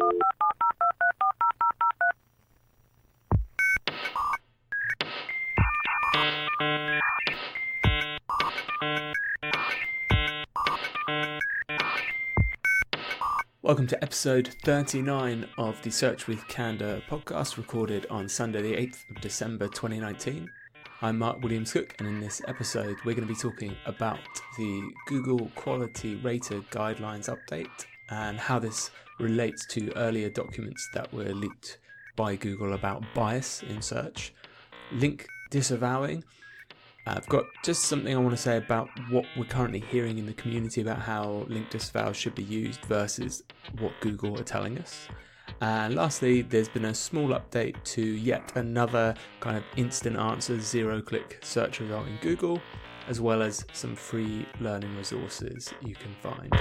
Welcome to episode 39 of the Search with Candour podcast, recorded on Sunday the 8th of December 2019. I'm Mark Williams-Cook, and in this episode we're going to be talking about the Google Quality Rater Guidelines update and how this relates to earlier documents that were leaked by Google about bias in search, link disavowing. I've got just something I want to say about what we're currently hearing in the community about how link disavow should be used versus what Google are telling us. And lastly, there's been a small update to yet another kind of instant answer zero-click search result in Google, as well as some free learning resources you can find.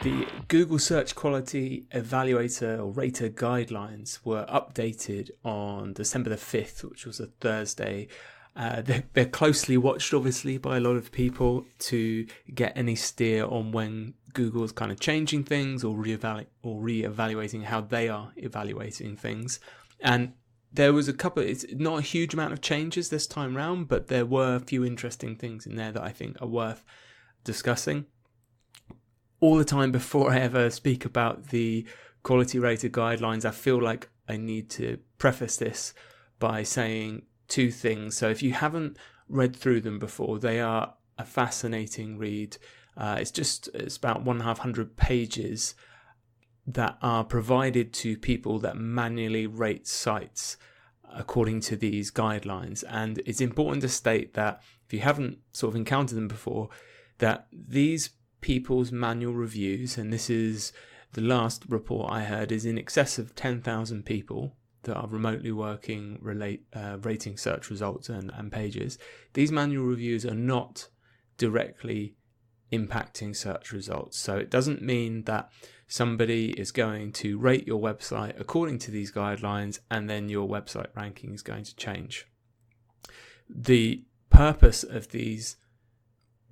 The Google Search Quality Evaluator or Rater Guidelines were updated on December the 5th, which was a Thursday. They're closely watched, obviously, by a lot of people to get any steer on when Google's kind of changing things or re-evaluating how they are evaluating things. And there was it's not a huge amount of changes this time round, but there were a few interesting things in there that I think are worth discussing. All the time before I ever speak about the Quality Rater Guidelines, I feel like I need to preface this by saying two things. So if you haven't read through them before, they are a fascinating read. It's about 150 pages that are provided to people that manually rate sites according to these guidelines. And it's important to state that if you haven't sort of encountered them before, that these people's manual reviews, and this is the last report I heard, is in excess of 10,000 people that are remotely working rating search results and pages. These manual reviews are not directly impacting search results. So it doesn't mean that somebody is going to rate your website according to these guidelines and then your website ranking is going to change. The purpose of these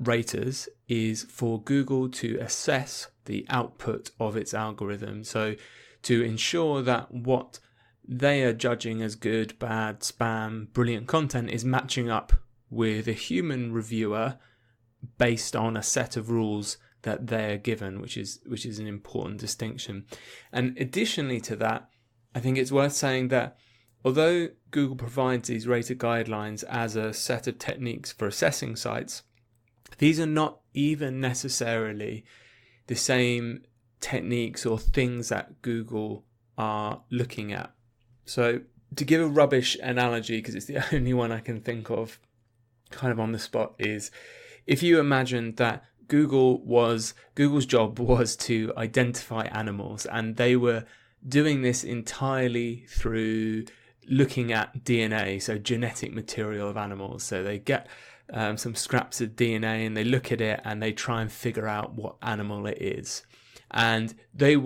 raters is for Google to assess the output of its algorithm, so to ensure that what they are judging as good, bad, spam, brilliant content is matching up with a human reviewer based on a set of rules that they're given, which is an important distinction. And additionally to that, I think it's worth saying that although Google provides these rater guidelines as a set of techniques for assessing sites, these are not even necessarily the same techniques or things that Google are looking at. So to give a rubbish analogy, because it's the only one I can think of kind of on the spot, is if you imagine that Google's job was to identify animals, and they were doing this entirely through looking at DNA, so genetic material of animals. So they get some scraps of DNA and they look at it and they try and figure out what animal it is. And they're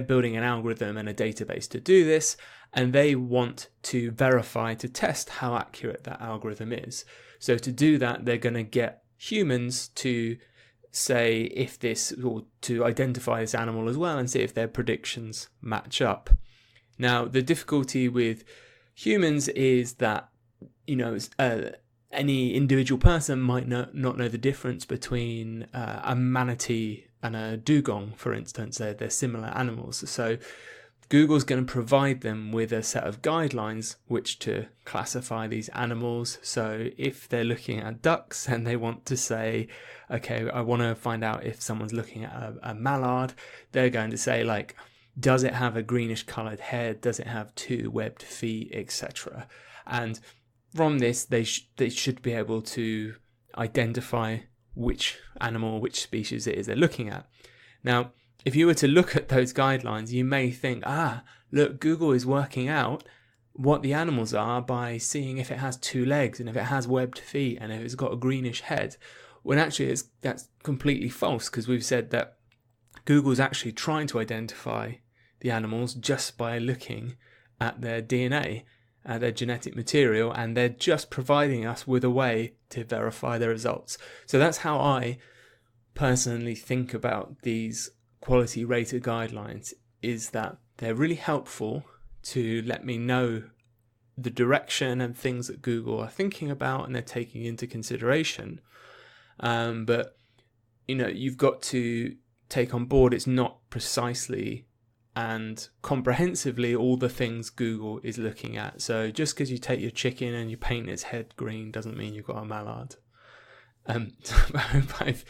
building an algorithm and a database to do this, and they want to verify, to test how accurate that algorithm is. So to do that, they're going to get humans to say if this, or to identify this animal as well and see if their predictions match up. Now, the difficulty with humans is that, any individual person might not know the difference between a manatee and a dugong, for instance. They're similar animals. So Google's going to provide them with a set of guidelines which to classify these animals. So if they're looking at ducks and they want to say, okay, I want to find out if someone's looking at a mallard, they're going to say, like, does it have a greenish coloured head? Does it have two webbed feet, etc.? And from this, they should be able to identify which animal, which species it is they're looking at. Now, if you were to look at those guidelines, you may think, look, Google is working out what the animals are by seeing if it has two legs and if it has webbed feet and if it's got a greenish head. When actually that's completely false, because we've said that Google's actually trying to identify the animals just by looking at their DNA, their genetic material, and they're just providing us with a way to verify the results. So that's how I personally think about these quality rater guidelines is that they're really helpful to let me know the direction and things that Google are thinking about and they're taking into consideration. But you've got to take on board it's not precisely and comprehensively all the things Google is looking at. So just because you take your chicken and you paint its head green doesn't mean you've got a mallard. I hope I've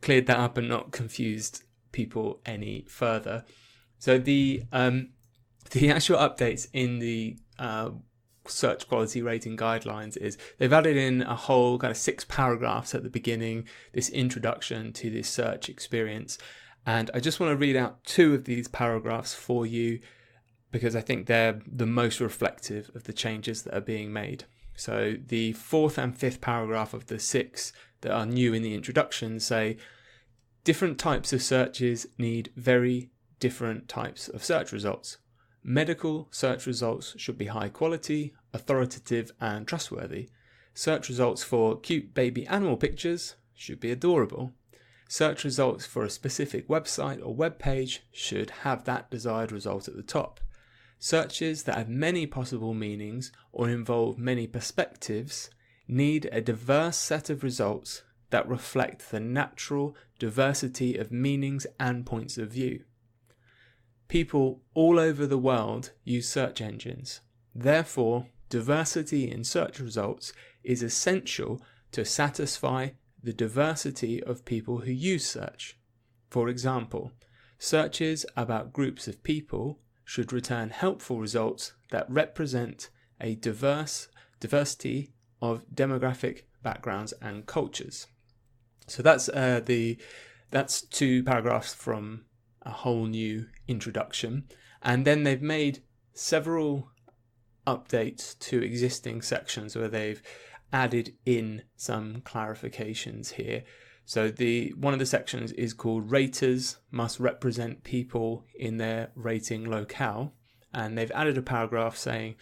cleared that up and not confused people any further. So the actual updates in the search quality rating guidelines is they've added in a whole kind of 6 paragraphs at the beginning, this introduction to this search experience. And I just want to read out 2 of these paragraphs for you because I think they're the most reflective of the changes that are being made. So the 4th and 5th paragraph of the 6 that are new in the introduction say, different types of searches need very different types of search results. Medical search results should be high quality, authoritative and trustworthy. Search results for cute baby animal pictures should be adorable. Search results for a specific website or web page should have that desired result at the top. Searches that have many possible meanings or involve many perspectives need a diverse set of results that reflect the natural diversity of meanings and points of view. People all over the world use search engines. Therefore, diversity in search results is essential to satisfy the diversity of people who use search. For example, searches about groups of people should return helpful results that represent a diversity of demographic backgrounds and cultures. So that's 2 paragraphs from a whole new introduction, and then they've made several updates to existing sections where they've added in some clarifications here. So one of the sections is called Raters Must Represent People in Their Rating Locale, and they've added a paragraph saying,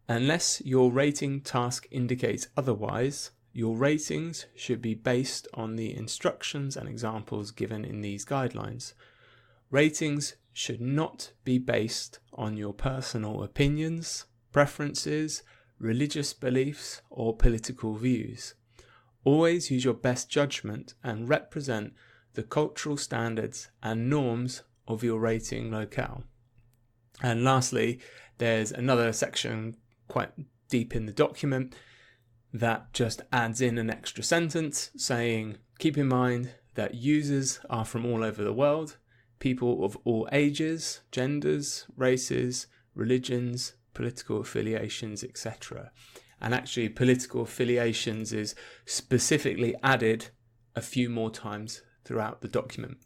unless your rating task indicates otherwise, your ratings should be based on the instructions and examples given in these guidelines. Ratings should not be based on your personal opinions, preferences, religious beliefs, or political views. Always use your best judgment and represent the cultural standards and norms of your rating locale. And lastly, there's another section quite deep in the document that just adds in an extra sentence saying, keep in mind that users are from all over the world, people of all ages, genders, races, religions, political affiliations, etc. And actually political affiliations is specifically added a few more times throughout the document.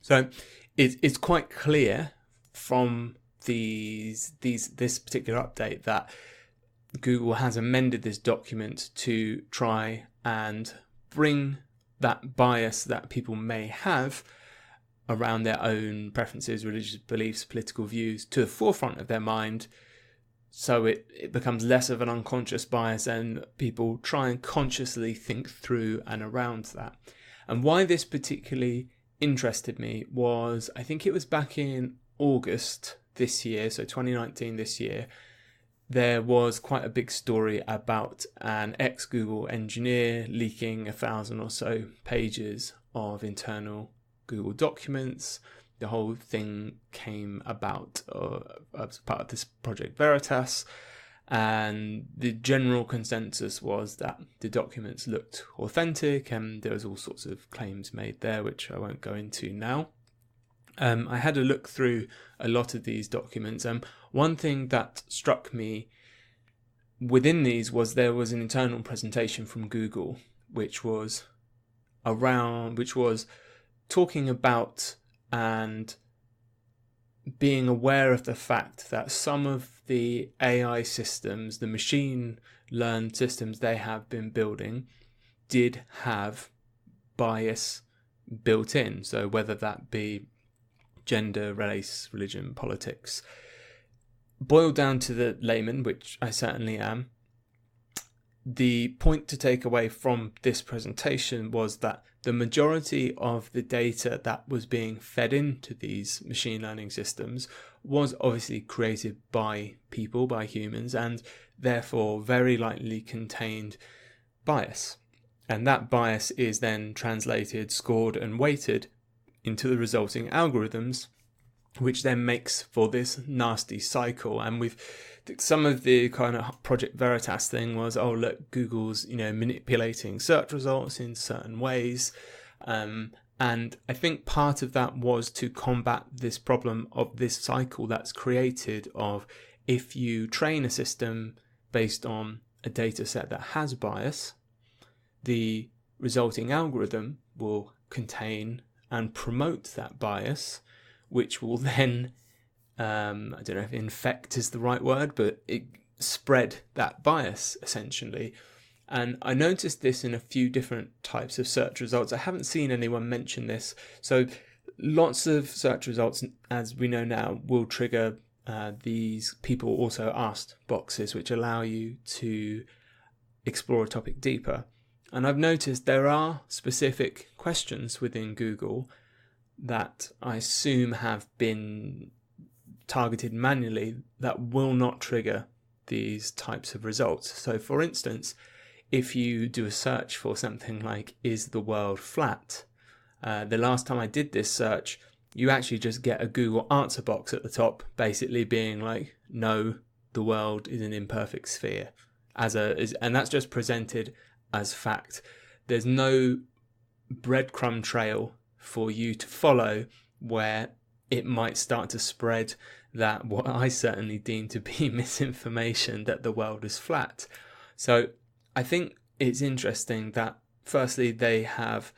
So it's quite clear from this particular update that Google has amended this document to try and bring that bias that people may have around their own preferences, religious beliefs, political views to the forefront of their mind, so it becomes less of an unconscious bias and people try and consciously think through and around that. And why this particularly interested me was, I think it was back in August this year, so 2019 this year, there was quite a big story about an ex-Google engineer leaking 1,000 or so pages of internal Google documents. The whole thing came about as part of this Project Veritas, and the general consensus was that the documents looked authentic, and there was all sorts of claims made there, which I won't go into now. I had a look through a lot of these documents, and one thing that struck me within these was there was an internal presentation from Google, which was talking about and being aware of the fact that some of the AI systems, the machine learned systems they have been building, did have bias built in. So whether that be gender, race, religion, politics, boiled down to the layman, which I certainly am, the point to take away from this presentation was that the majority of the data that was being fed into these machine learning systems was obviously created by people, by humans, and therefore very likely contained bias. And that bias is then translated, scored, and weighted into the resulting algorithms, which then makes for this nasty cycle. And with some of the kind of Project Veritas thing was, oh look, Google's manipulating search results in certain ways, and I think part of that was to combat this problem of this cycle that's created of, if you train a system based on a data set that has bias, the resulting algorithm will contain and promote that bias, which will then, I don't know if infect is the right word, but it spread that bias essentially. And I noticed this in a few different types of search results. I haven't seen anyone mention this. So lots of search results, as we know now, will trigger these people also asked boxes, which allow you to explore a topic deeper. And I've noticed there are specific questions within Google that I assume have been targeted manually that will not trigger these types of results. So for instance, if you do a search for something like, is the world flat? The last time I did this search, you actually just get a Google answer box at the top, basically being like, no, the world is an imperfect sphere. And that's just presented as fact. There's no breadcrumb trail for you to follow where it might start to spread that what I certainly deem to be misinformation, that the world is flat. So I think it's interesting that firstly they have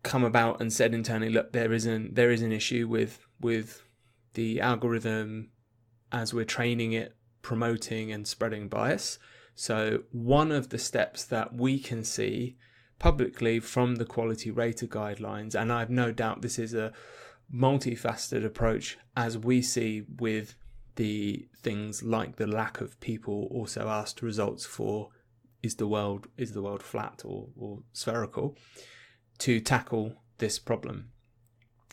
come about and said internally, look, there is an issue with the algorithm as we're training it, promoting and spreading bias. So one of the steps that we can see publicly from the quality rater guidelines, and I've no doubt this is a multifaceted approach, as we see with the things like the lack of people also asked results for is the world flat or spherical, to tackle this problem.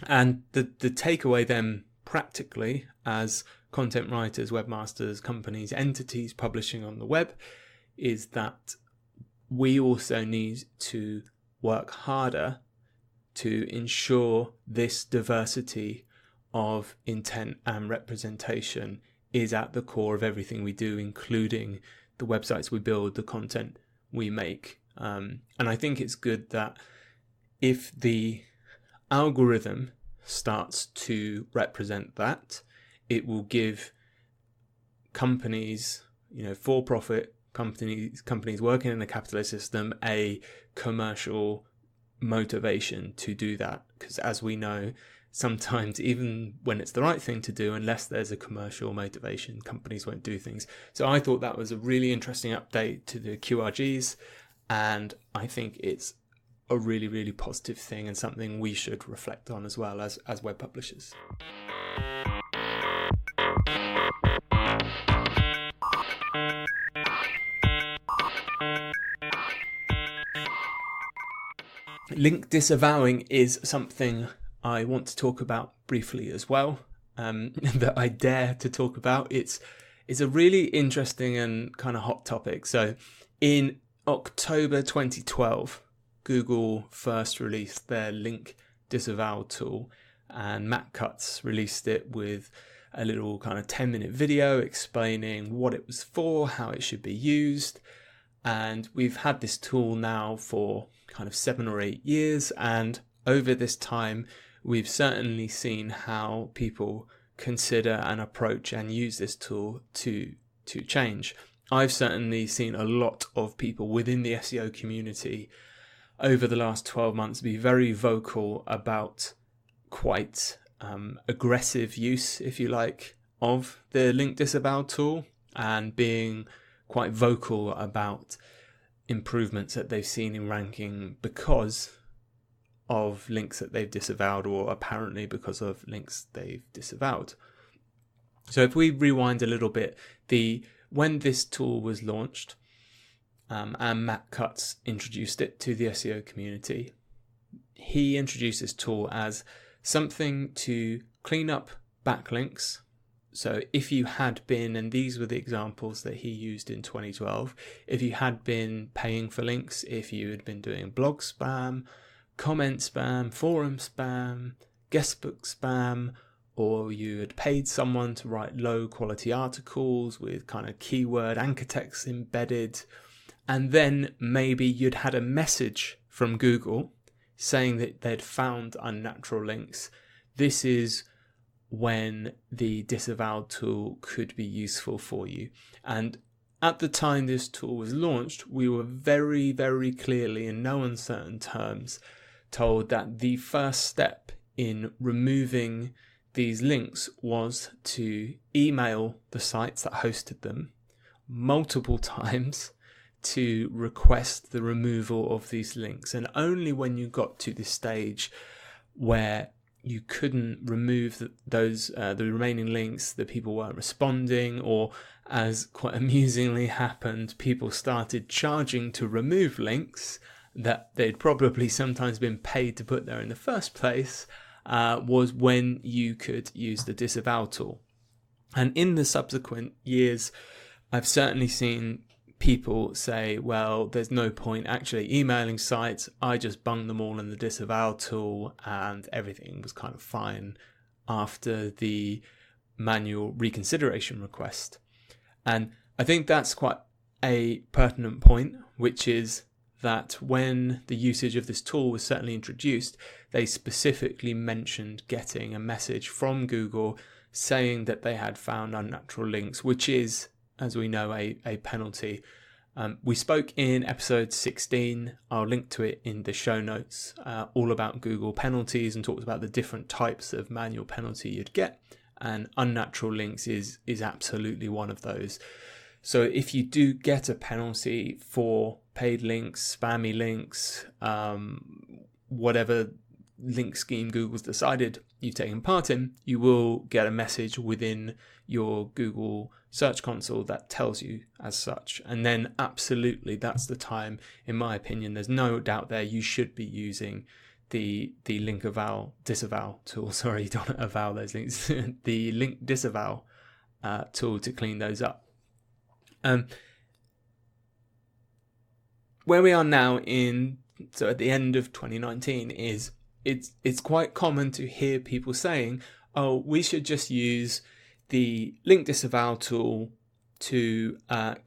And the takeaway then practically, as content writers, webmasters, companies, entities publishing on the web, is that we also need to work harder to ensure this diversity of intent and representation is at the core of everything we do, including the websites we build, the content we make. And I think it's good that if the algorithm starts to represent that, it will give companies, for-profit companies working in a capitalist system, a commercial motivation to do that. Because as we know, sometimes even when it's the right thing to do, unless there's a commercial motivation, companies won't do things. So I thought that was a really interesting update to the QRGs, and I think it's a really, really positive thing and something we should reflect on as well as web publishers. Link disavowing is something I want to talk about briefly as well, that I dare to talk about. It's a really interesting and kind of hot topic. So in October 2012, Google first released their link disavow tool, and Matt Cutts released it with a little kind of 10-minute video explaining what it was for, how it should be used. And we've had this tool now for kind of 7 or 8 years, and over this time we've certainly seen how people consider and approach and use this tool to change. I've certainly seen a lot of people within the SEO community over the last 12 months be very vocal about quite aggressive use, if you like, of the link disavow tool, and being quite vocal about improvements that they've seen in ranking because of links that they've disavowed, or apparently because of links they've disavowed. So if we rewind a little bit, when this tool was launched, and Matt Cutts introduced it to the SEO community. He introduced this tool as something to clean up backlinks. So if you had been, and these were the examples that he used in 2012, if you had been paying for links, if you had been doing blog spam, comment spam, forum spam, guestbook spam, or you had paid someone to write low quality articles with kind of keyword anchor text embedded, and then maybe you'd had a message from Google saying that they'd found unnatural links, this is when the disavow tool could be useful for you. And at the time this tool was launched, we were very, very clearly, in no uncertain terms, told that the first step in removing these links was to email the sites that hosted them multiple times to request the removal of these links. And only when you got to this stage where you couldn't remove the remaining links, that people weren't responding, or, as quite amusingly happened, people started charging to remove links that they'd probably sometimes been paid to put there in the first place, was when you could use the disavow tool. And in the subsequent years, I've certainly seen people say, well, there's no point actually emailing sites, I just bunged them all in the disavow tool and everything was kind of fine after the manual reconsideration request. And I think that's quite a pertinent point, which is that when the usage of this tool was certainly introduced, they specifically mentioned getting a message from Google saying that they had found unnatural links, which is, as we know, a penalty. We spoke in episode 16, I'll link to it in the show notes, all about Google penalties, and talked about the different types of manual penalty you'd get, and unnatural links is absolutely one of those. So if you do get a penalty for paid links, spammy links, whatever link scheme Google's decided you've taken part in, you will get a message within your Google Search Console that tells you as such. And then absolutely, that's the time, in my opinion, there's no doubt there, you should be using the link disavow tool. Sorry, you don't avow those links. The link disavow tool to clean those up. Where we are now so at the end of 2019 is it's quite common to hear people saying, oh, we should just use the link disavow tool to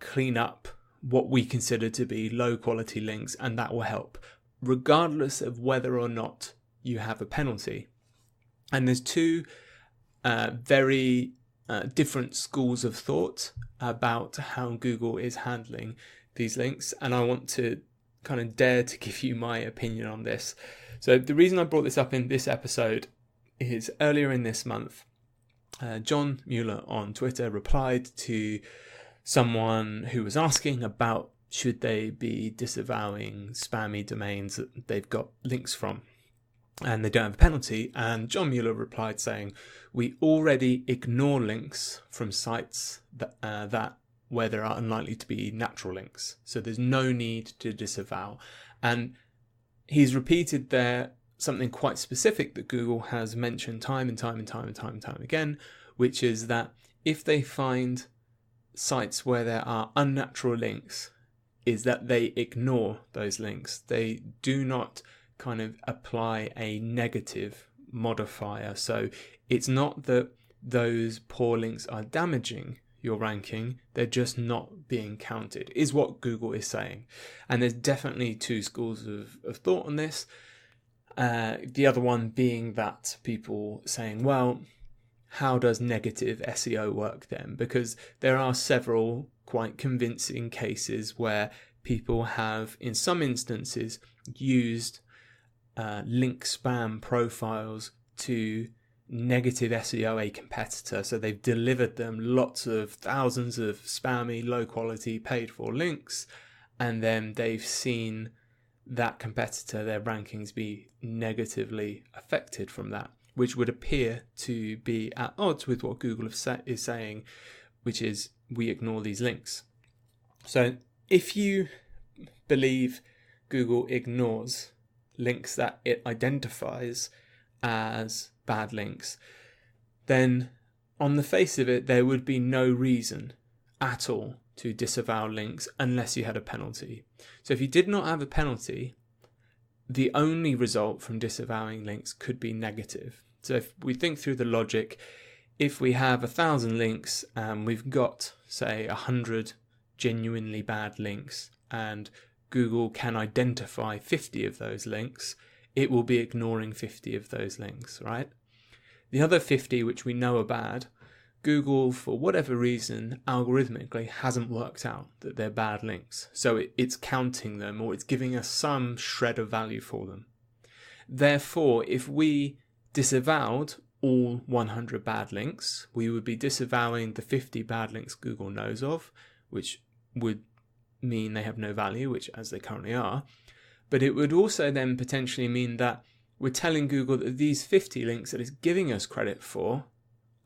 clean up what we consider to be low quality links, and that will help, regardless of whether or not you have a penalty. And there's two very different schools of thought about how Google is handling these links, and I want to kind of dare to give you my opinion on this. So the reason I brought this up in this episode is earlier in this month, John Mueller on Twitter replied to someone who was asking about should they be disavowing spammy domains that they've got links from and they don't have a penalty. And John Mueller replied saying, we already ignore links from sites that where there are unlikely to be natural links. So there's no need to disavow. And he's repeated there something quite specific that Google has mentioned time and time again, which is that if they find sites where there are unnatural links, is that they ignore those links. They do not kind of apply a negative modifier. So it's not that those poor links are damaging your ranking, they're just not being counted, is what Google is saying. And there's definitely two schools of thought on this. The other one being that people saying, well, how does negative SEO work then? Because there are several quite convincing cases where people have, in some instances, used link spam profiles to negative SEO a competitor. So they've delivered them lots of thousands of spammy, low quality, paid for links, and then they've seen that competitor, their rankings, be negatively affected from that, which would appear to be at odds with what Google is saying, which is we ignore these links. So if you believe Google ignores links that it identifies as bad links, then on the face of it, there would be no reason at all to disavow links unless you had a penalty. So if you did not have a penalty, the only result from disavowing links could be negative. So if we think through the logic, if we have 1,000 links and we've got, say, 100 genuinely bad links, and Google can identify 50 of those links, it will be ignoring 50 of those links, right? The other 50, which we know are bad, Google, for whatever reason, algorithmically hasn't worked out that they're bad links. So it's counting them, or it's giving us some shred of value for them. Therefore, if we disavowed all 100 bad links, we would be disavowing the 50 bad links Google knows of, which would mean they have no value, which as they currently are. But it would also then potentially mean that we're telling Google that these 50 links that it's giving us credit for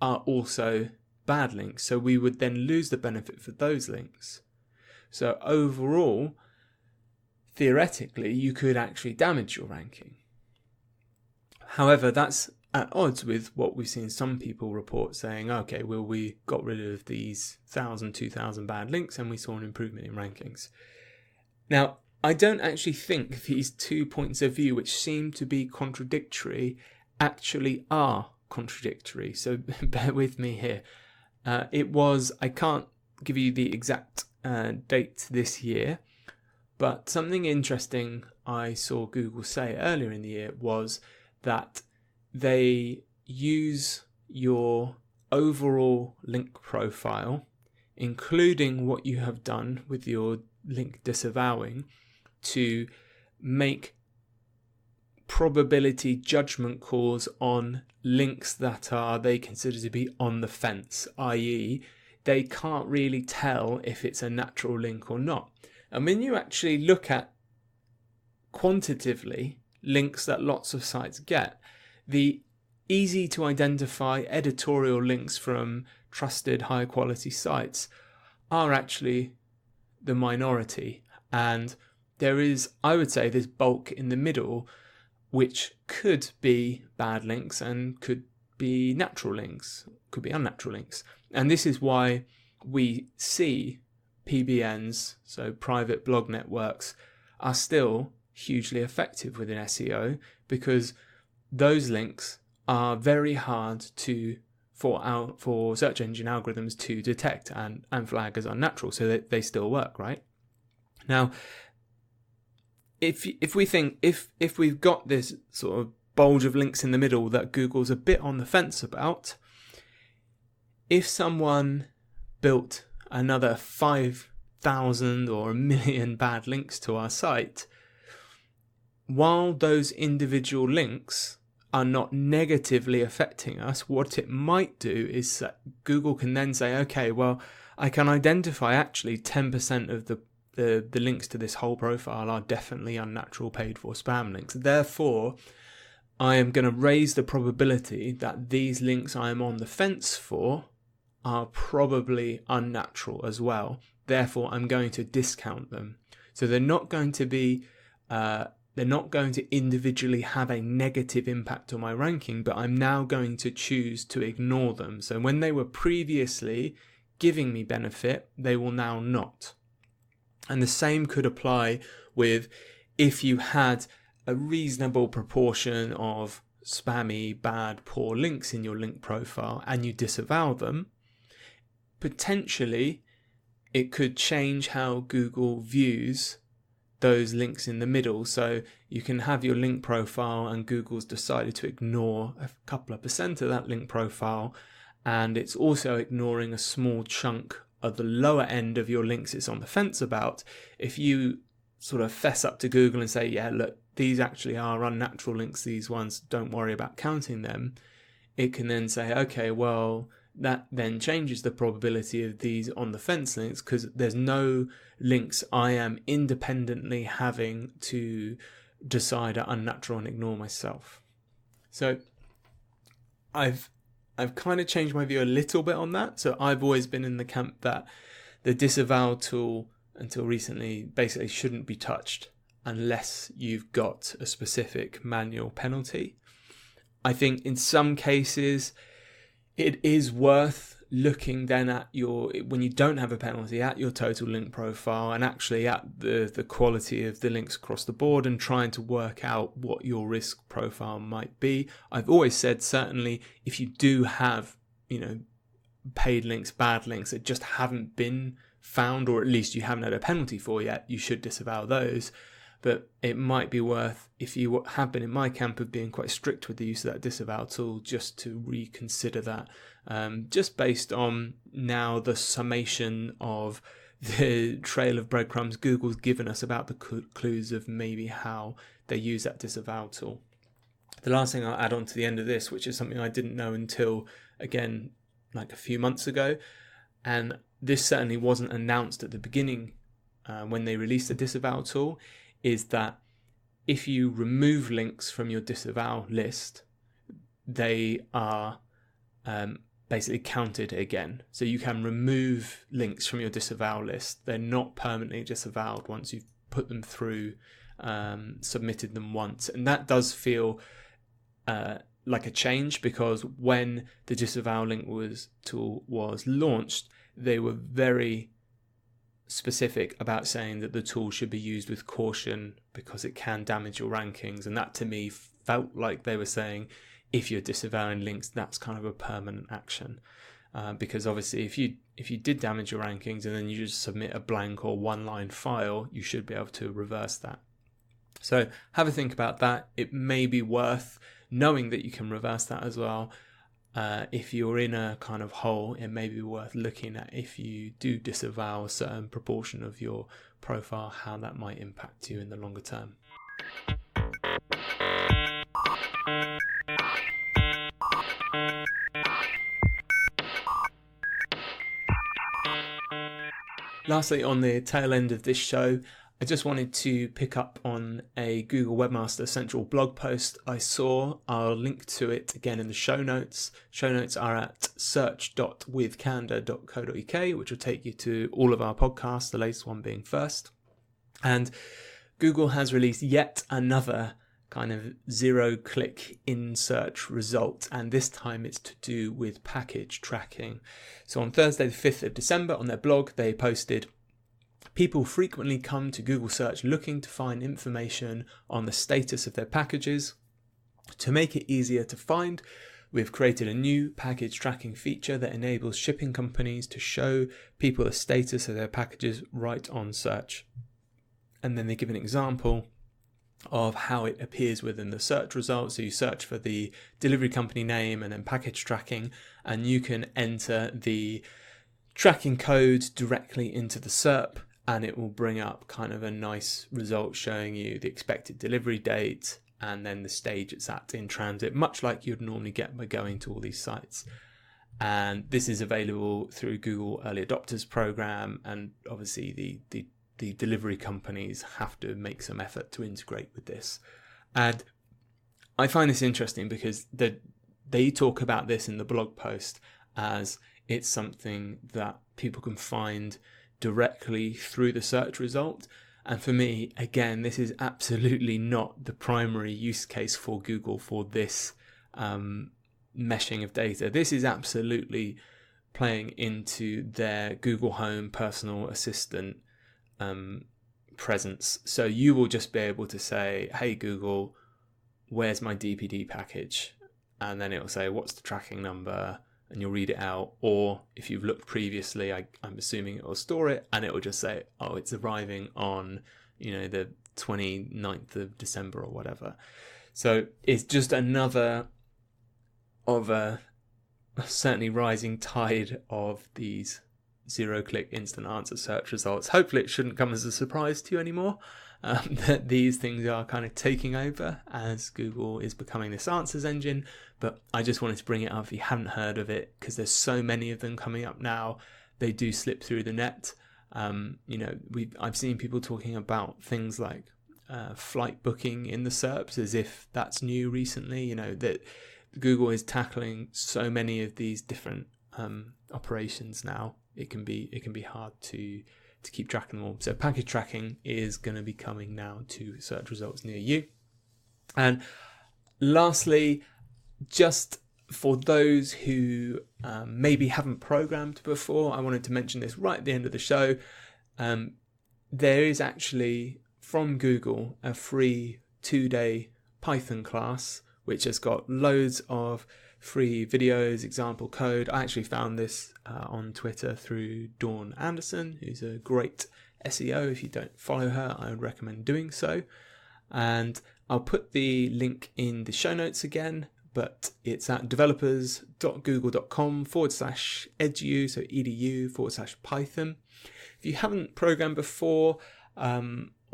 are also bad links. So we would then lose the benefit for those links. So overall, theoretically, you could actually damage your ranking. However, that's at odds with what we've seen some people report saying, okay, well, we got rid of these 1,000, 2,000 bad links and we saw an improvement in rankings. Now, I don't actually think these 2 points of view, which seem to be contradictory, actually are contradictory. So bear with me here. I can't give you the exact date this year, but something interesting I saw Google say earlier in the year was that they use your overall link profile, including what you have done with your link disavowing, to make probability judgment calls on links that they consider to be on the fence, i.e. they can't really tell if it's a natural link or not. And when you actually look at quantitatively links that lots of sites get, the easy to identify editorial links from trusted high quality sites are actually the minority, and there is, I would say, this bulk in the middle which could be bad links and could be natural links, could be unnatural links. And this is why we see PBNs, so private blog networks, are still hugely effective within SEO, because those links are very hard for search engine algorithms to detect and flag as unnatural, so that they still work, right? Now, if we've got this sort of bulge of links in the middle that Google's a bit on the fence about, if someone built another 5,000 or 1 million bad links to our site, while those individual links are not negatively affecting us, what it might do is that Google can then say, okay, well, I can identify actually 10% of the links to this whole profile are definitely unnatural paid for spam links. Therefore, I am going to raise the probability that these links I am on the fence for are probably unnatural as well. Therefore, I'm going to discount them. So they're not going to individually have a negative impact on my ranking, but I'm now going to choose to ignore them. So when they were previously giving me benefit, they will now not. And the same could apply with if you had a reasonable proportion of spammy, bad, poor links in your link profile and you disavow them, potentially it could change how Google views those links in the middle. So you can have your link profile and Google's decided to ignore a couple of % of that link profile, and it's also ignoring a small chunk of the lower end of your links it's on the fence about. If you sort of fess up to Google and say, yeah, look, these actually are unnatural links, these ones, don't worry about counting them, it can then say, okay, well, that then changes the probability of these on the fence links, because there's no links I am independently having to decide are unnatural and ignore myself. So I've kind of changed my view a little bit on that. So I've always been in the camp that the disavow tool until recently, basically shouldn't be touched unless you've got a specific manual penalty. I think in some cases it is worth looking then at when you don't have a penalty, at your total link profile and actually at the quality of the links across the board and trying to work out what your risk profile might be. I've always said, certainly if you do have, paid links, bad links that just haven't been found, or at least you haven't had a penalty for yet, you should disavow those. But it might be worth, if you have been in my camp of being quite strict with the use of that disavow tool, just to reconsider that, just based on now the summation of the trail of breadcrumbs Google's given us about the clues of maybe how they use that disavow tool. The last thing I'll add on to the end of this, which is something I didn't know until, again, like a few months ago, and this certainly wasn't announced at the beginning when they released the disavow tool, is that if you remove links from your disavow list, they are basically counted again. So you can remove links from your disavow list. They're not permanently disavowed once you've put them through, submitted them once. And that does feel like a change, because when the disavow link tool was launched, they were very specific about saying that the tool should be used with caution because it can damage your rankings. And that to me felt like they were saying, if you're disavowing links, that's kind of a permanent action, because obviously if you did damage your rankings and then you just submit a blank or one-line file, you should be able to reverse that. So have a think about that. It may be worth knowing that you can reverse that as well. If you're in a kind of hole, it may be worth looking at, if you do disavow a certain proportion of your profile, how that might impact you in the longer term. Lastly, on the tail end of this show, I just wanted to pick up on a Google Webmaster Central blog post I saw. I'll link to it again in the show notes. Show notes are at search.withcandour.co.uk, which will take you to all of our podcasts, the latest one being first. And Google has released yet another kind of zero-click in-search result, and this time it's to do with package tracking. So on Thursday the 5th of December on their blog, they posted, "People frequently come to Google search looking to find information on the status of their packages. To make it easier to find, we've created a new package tracking feature that enables shipping companies to show people the status of their packages right on search." And then they give an example of how it appears within the search results. So you search for the delivery company name and then package tracking, and you can enter the tracking code directly into the SERP, and it will bring up kind of a nice result showing you the expected delivery date and then the stage it's at in transit, much like you'd normally get by going to all these sites. And this is available through Google Early Adopters program, and obviously the delivery companies have to make some effort to integrate with this. And I find this interesting because they talk about this in the blog post as it's something that people can find directly through the search result. And for me, again, this is absolutely not the primary use case for Google for this meshing of data. This is absolutely playing into their Google Home personal assistant presence. So you will just be able to say, "Hey Google, where's my DPD package?" And then it will say, "What's the tracking number?" And you'll read it out. Or if you've looked previously, I'm assuming it will store it, and it will just say, "Oh, it's arriving on, the 29th of December or whatever." So it's just another of a certainly rising tide of these zero-click instant answer search results. Hopefully it shouldn't come as a surprise to you anymore, that these things are kind of taking over as Google is becoming this answers engine. But I just wanted to bring it up if you haven't heard of it, because there's so many of them coming up now. They do slip through the net. I've seen people talking about things like flight booking in the SERPs as if that's new recently. That Google is tackling so many of these different operations now. It can be hard to to keep tracking them all. So package tracking is going to be coming now to search results near you. And lastly, just for those who maybe haven't programmed before, I wanted to mention this right at the end of the show. There is actually, from Google, a free 2-day Python class, which has got loads of free videos, example code. I actually found this on Twitter through Dawn Anderson, who's a great SEO. If you don't follow her, I would recommend doing so. And I'll put the link in the show notes again, but it's at developers.google.com/edu, so edu/Python. If you haven't programmed before,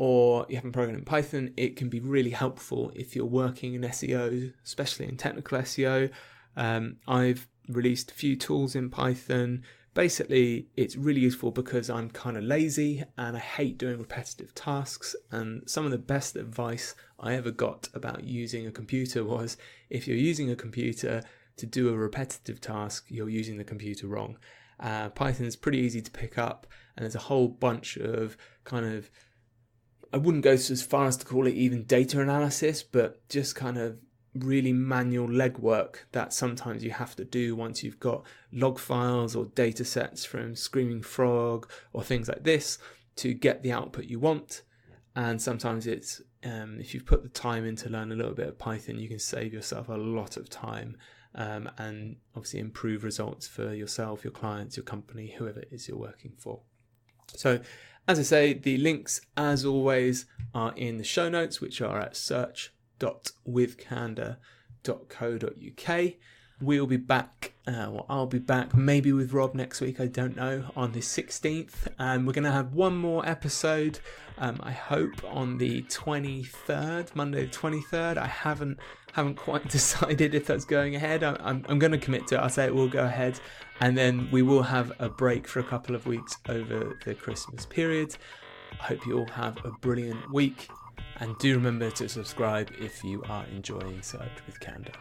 or you haven't programmed in Python, it can be really helpful if you're working in SEO, especially in technical SEO. I've released a few tools in Python. Basically, it's really useful because I'm kind of lazy and I hate doing repetitive tasks. And some of the best advice I ever got about using a computer was, if you're using a computer to do a repetitive task, you're using the computer wrong. Python is pretty easy to pick up, and there's a whole bunch of kind of, I wouldn't go as far as to call it even data analysis, but just kind of really manual legwork that sometimes you have to do once you've got log files or data sets from Screaming Frog or things like this to get the output you want. And sometimes it's, if you've put the time in to learn a little bit of Python, you can save yourself a lot of time and obviously improve results for yourself, your clients, your company, whoever it is you're working for. So as I say, the links, as always, are in the show notes, which are at search.withcandor.co.uk. We'll be back, I'll be back maybe with Rob next week, I don't know, on the 16th. And we're going to have one more episode, I hope, on the 23rd, Monday the 23rd. I haven't quite decided if that's going ahead. I'm going to commit to it. I'll say it will go ahead. And then we will have a break for a couple of weeks over the Christmas period. I hope you all have a brilliant week. And do remember to subscribe if you are enjoying Search with Candor.